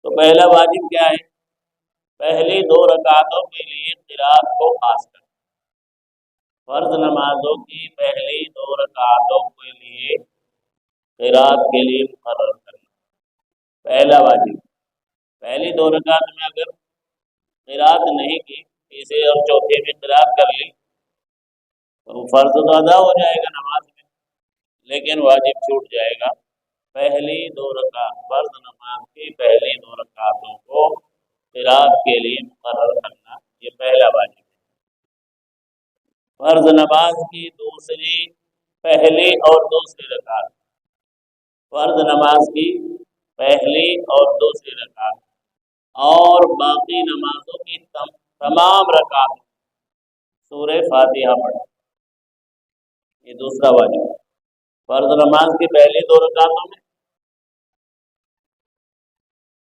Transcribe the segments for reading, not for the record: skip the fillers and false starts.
تو پہلا واجب کیا ہے؟ پہلی 2 رکعتوں کے لیے قرات کو خاص کر، فرض نمازوں کی پہلی 2 رکعتوں کے لیے قرات کے لیے مقرر کرنا پہلا واجب۔ پہلی 2 رکعت میں اگر قرات نہیں کی، تیسرے اور چوتھے میں قرات کر لی تو فرض تو ادا ہو جائے گا نماز میں، لیکن واجب چھوٹ جائے گا۔ پہلی 2 رکعت فرض نماز کی پہلی 2 رکعتوں کو قرات کے لیے مقرر کرنا، یہ پہلا واجب ہے۔ فرض نماز کی پہلی اور دوسری رکعت، فرض نماز کی پہلی اور دوسری رکعت اور باقی نمازوں کی تمام رکعت سورہ فاتحہ پڑھنا، یہ دوسرا واجب ہے۔ فرض نماز کی پہلی 2 رکعتوں میں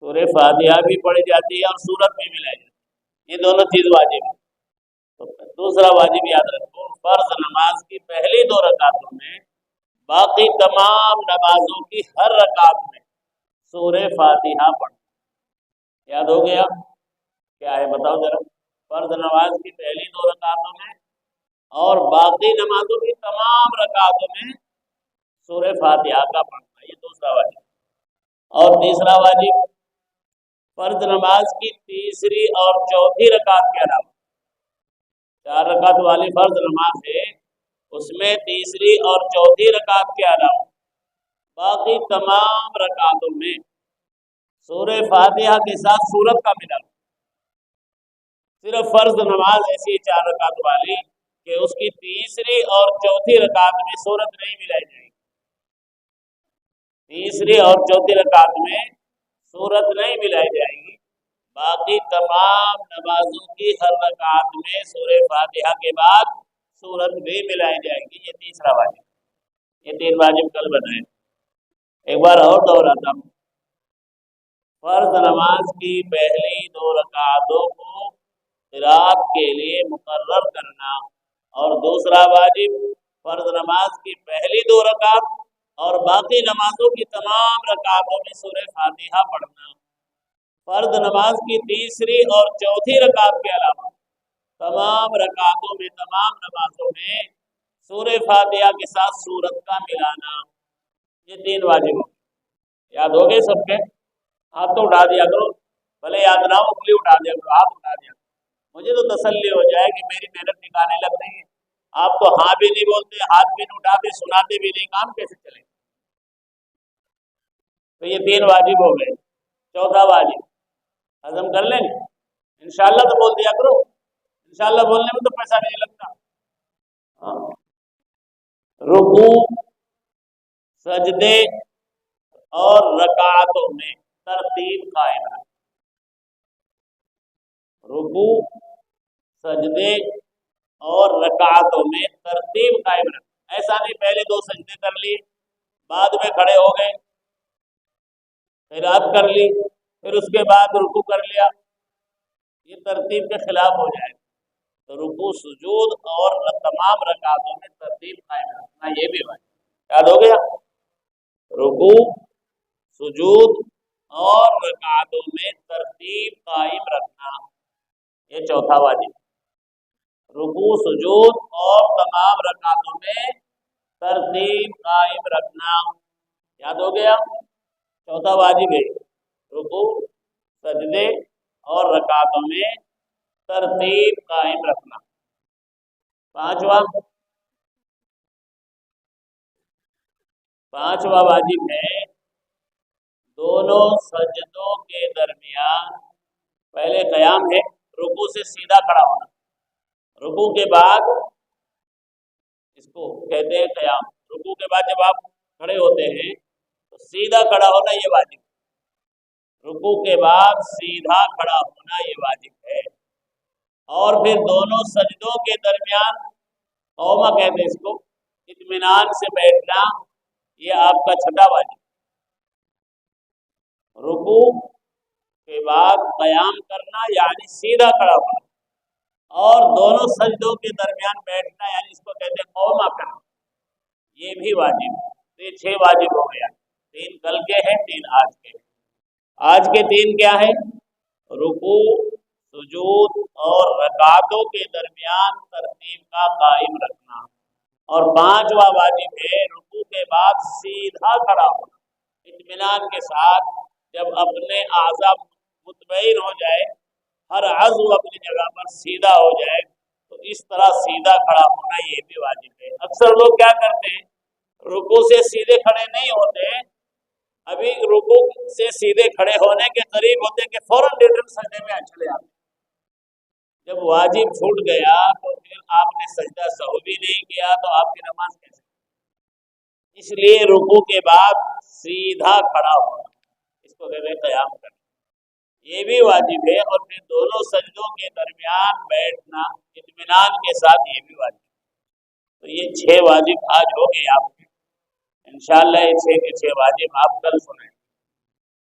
سورہ فاتحہ بھی پڑھی جاتی ہے اور سورت بھی ملائی جاتی ہے، یہ دونوں چیز واجب ہے۔ تو دوسرا واجب یاد رکھو، فرض نماز کی پہلی 2 رکعتوں میں باقی تمام نمازوں کی ہر رکعت میں سورہ فاتحہ پڑھنا، یاد ہو گیا؟ کیا ہے بتاؤ ذرا؟ فرض نماز کی پہلی 2 رکعتوں میں اور باقی نمازوں کی تمام رکعتوں میں سورہ فاتحہ کا پڑھنا، یہ دوسرا واجب۔ اور تیسرا واجب، فرض نماز کی تیسری اور چوتھی رکعت کے علاوہ 4 رکعت والی فرض نماز ہے، اس میں تیسری اور چوتھی رکعت کے علاوہ باقی تمام رکعتوں میں سورہ فاتحہ کے ساتھ سورت کا ملانا۔ صرف فرض نماز ایسی 4 رکعت والی کہ اس کی تیسری اور چوتھی رکعت میں سورت نہیں ملائی جائے گی، تیسری اور چوتھی رکعت میں سورت نہیں ملائی جائے گی، باقی تمام نمازوں کی ہر رکعت میں سورہ فاتحہ کے بعد سورت بھی ملائی جائے گی، یہ تیسرا واجب۔ یہ 3 واجب کل بتائے، ایک بار اور دہراتا ہوں۔ فرض نماز کی پہلی 2 رکعتوں کو قرات کے لیے مقرر کرنا، اور دوسرا واجب فرض نماز کی پہلی 2 رکعت اور باقی نمازوں کی تمام رکعتوں میں سورہ فاتحہ پڑھنا۔ فرض نماز کی تیسری اور چوتھی رکعت کے علاوہ تمام رکعتوں میں تمام نمازوں میں سورہ فاتحہ کے ساتھ سورت کا ملانا، یہ 3 واجب ہو۔ یاد ہو گئے سب کے؟ ہاتھ تو اٹھا دیا کرو، بھلے یاد نہ ہو انگلی اٹھا دیا کرو، ہاتھ اٹھا دیا کرو، مجھے تو تسلی ہو جائے کہ میری محنت ٹھکانے لگ رہی ہے۔ آپ تو ہاں بھی نہیں بولتے، ہاتھ بھی نہیں اٹھاتے، سناتے بھی نہیں، کام کیسے چلے؟ تو یہ 3 واجب ہو گئے۔ چوتھا واجب ہضم کر لیں گے؟ انشاءاللہ تو بول دیا کرو، انشاءاللہ بولنے میں تو پیسہ نہیں لگتا۔ رکوع، سجدے اور رکعتوں میں ترتیب قائم رکھنا، رکوع، سجدے اور رکعتوں میں ترتیب قائم رکھنا۔ ایسا نہیں پہلے 2 سجدے کر لیے، بعد میں کھڑے ہو گئے، قرات کر لی، پھر اس کے بعد رکوع کر لیا، یہ ترتیب کے خلاف ہو جائے گا۔ تو رکوع، سجود اور تمام رکعتوں میں ترتیب قائم رکھنا، یہ بھی واجب۔ یاد ہو گیا؟ رکوع، سجود اور رکعتوں میں ترتیب قائم رکھنا، یہ چوتھا واجب۔ رکوع، سجود اور تمام رکعتوں میں ترتیب قائم رکھنا، یاد ہو گیا؟ چوتھا واجب ہے رکوع، سجدے اور رکعتوں میں ترتیب قائم رکھنا۔ پانچواں واجب ہے دونوں سجدوں کے درمیان پہلے قیام ہے، رکوع سے سیدھا کھڑا ہونا، رکوع کے بعد اس کو کہتے ہیں قیام، رکوع کے بعد جب آپ کھڑے ہوتے ہیں تو سیدھا کھڑا ہونا یہ واجب، رکوع کے بعد سیدھا کھڑا ہونا یہ واجب ہے۔ اور پھر دونوں سجدوں کے درمیان قوما کہتے ہیں اس کو، اطمینان سے بیٹھنا، یہ آپ کا چھٹا واجب۔ رکوع کے بعد قیام کرنا یعنی سیدھا کھڑا ہونا، اور دونوں سجدوں کے درمیان بیٹھنا یعنی اس کو کہتے ہیں قوما کرنا، یہ بھی واجب۔ یہ 6 واجب ہو گیا، 3 کل کے ہیں، 3 آج کے ہیں۔ آج کے 3 کیا ہے؟ رکوع، سجود اور رکعتوں کے درمیان ترتیب کا قائم رکھنا، اور 5واں واجب ہے رکوع کے بعد سیدھا کھڑا ہونا اطمینان کے ساتھ، جب اپنے اعضاء مطمئن ہو جائے، ہر عضو اپنی جگہ پر سیدھا ہو جائے، تو اس طرح سیدھا کھڑا ہونا یہ بھی واجب ہے۔ اکثر لوگ کیا کرتے ہیں، رکوع سے سیدھے کھڑے نہیں ہوتے، ابھی رکوع سے سیدھے کھڑے ہونے کے قریب ہوتے کہ فوراً ریٹرن سجدے میں چلے آتے۔ جب واجب چھوٹ گیا تو پھر آپ نے سجدہ سہو بھی نہیں کیا تو آپ کی نماز کیسے؟ اس لیے رکوع کے بعد سیدھا کھڑا ہونا، اس کو کہتے ہیں قیام کرنا، یہ بھی واجب ہے، اور پھر دونوں سجدوں کے درمیان بیٹھنا اطمینان کے ساتھ، یہ بھی واجب ہے۔ تو یہ 6 واجب آج ہو گئے آپ کے، انشاءاللہ یہ 6 کے 6 واجب آپ کل سنیں۔